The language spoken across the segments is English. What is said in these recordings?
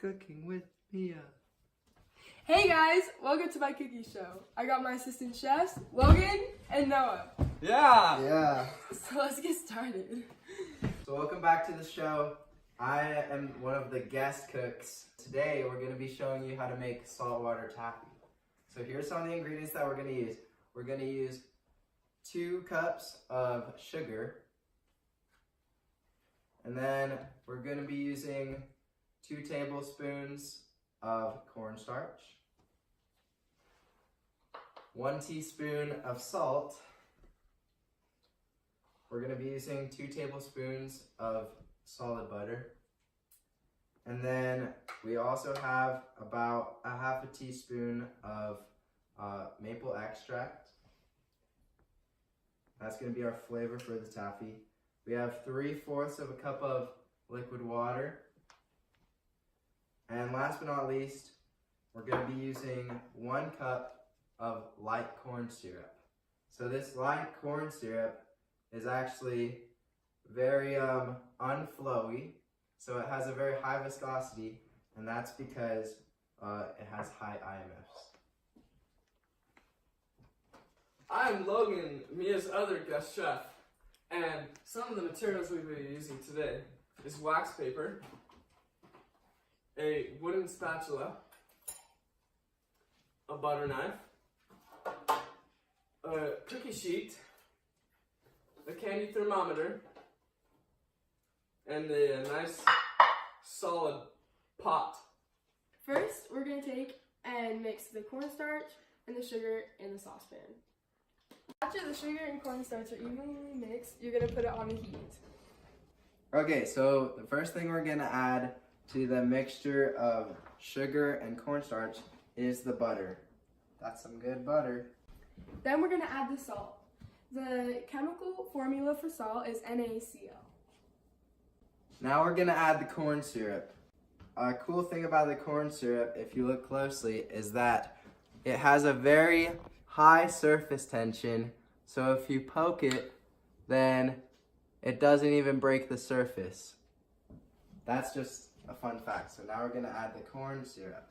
Cooking with Mia. Hey guys, welcome to my cookie show. I got my assistant chefs, Logan and Noah. Yeah. So let's get started. So welcome back to the show. I am one of the guest cooks. Today we're going to be showing you how to make saltwater taffy. So here's some of the ingredients that we're going to use. We're going to use 2 cups of sugar. And then we're going to be using 2 tablespoons of cornstarch, 1 teaspoon of salt. We're going to be using 2 tablespoons of solid butter. And then we also have about a half a teaspoon of maple extract. That's going to be our flavor for the taffy. We have 3/4 of a cup of liquid water. And last but not least, we're going to be using 1 cup of light corn syrup. So this light corn syrup is actually very unflowy, so it has a very high viscosity, and that's because it has high IMFs. I'm Logan, Mia's other guest chef, and some of the materials we'll be using today is wax paper, a wooden spatula, a butter knife, a cookie sheet, a candy thermometer, and a nice solid pot. First, we're going to take and mix the cornstarch and the sugar in the saucepan. After the sugar and cornstarch are evenly mixed, you're going to put it on the heat. Okay, so the first thing we're going to add to the mixture of sugar and cornstarch is the butter. That's some good butter. Then we're going to add the salt. The chemical formula for salt is NaCl. Now we're going to add the corn syrup. A cool thing about the corn syrup, if you look closely, is that it has a very high surface tension, so if you poke it, then it doesn't even break the surface. That's just a fun fact. So now we're going to add the corn syrup.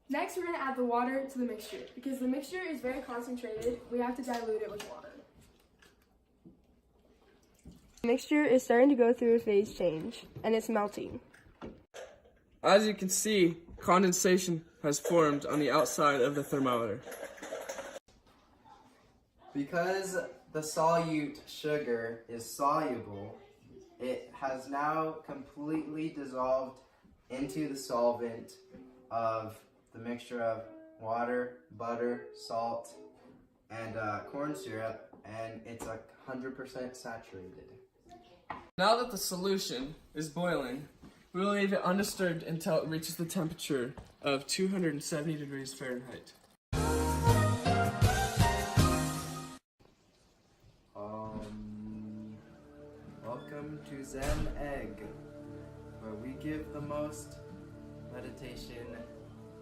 Next, we're going to add the water to the mixture. Because the mixture is very concentrated, we have to dilute it with water. The mixture is starting to go through a phase change, and it's melting. As you can see, condensation has formed on the outside of the thermometer. Because the solute sugar is soluble, it has now completely dissolved into the solvent of the mixture of water, butter, salt, and corn syrup, and it's 100% saturated. Now that the solution is boiling, we will leave it undisturbed until it reaches the temperature of 270 degrees Fahrenheit. Welcome to Zen Egg, where we give the most meditation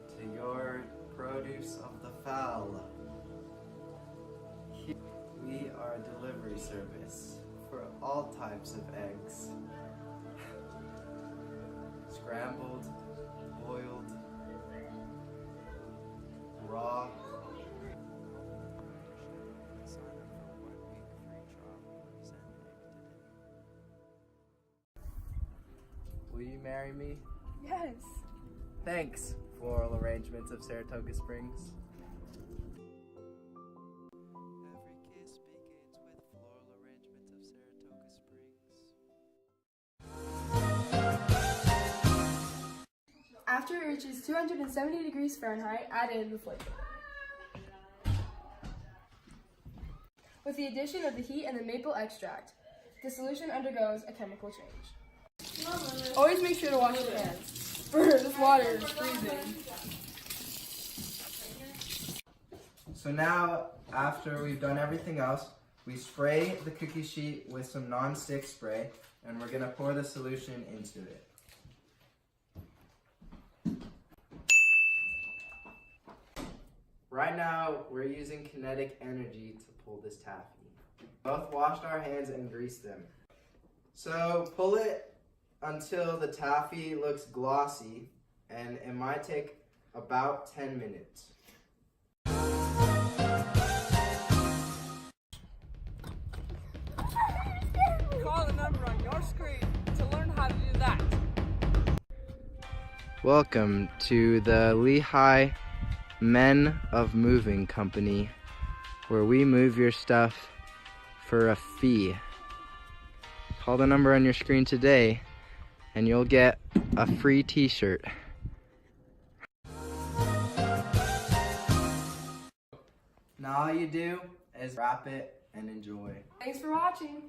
to your produce of the fowl. Here we are a delivery service for all types of eggs. Scrambled, boiled, raw. Will you marry me? Yes. Thanks, Floral Arrangements of Saratoga Springs. Every kiss begins with floral arrangements of Saratoga Springs. After it reaches 270 degrees Fahrenheit, add in the flavor. With the addition of the heat and the maple extract, the solution undergoes a chemical change. Always make sure to wash your hands. This water is freezing. So now, after we've done everything else, we spray the cookie sheet with some non-stick spray, and we're going to pour the solution into it. Right now, we're using kinetic energy to pull this taffy. Both washed our hands and greased them. So pull it until the taffy looks glossy, and it might take about 10 minutes. Call the number on your screen to learn how to do that. Welcome to the Lehigh Men of Moving Company, where we move your stuff for a fee. Call the number on your screen today and you'll get a free t-shirt. Now all you do is wrap it and enjoy. Thanks for watching.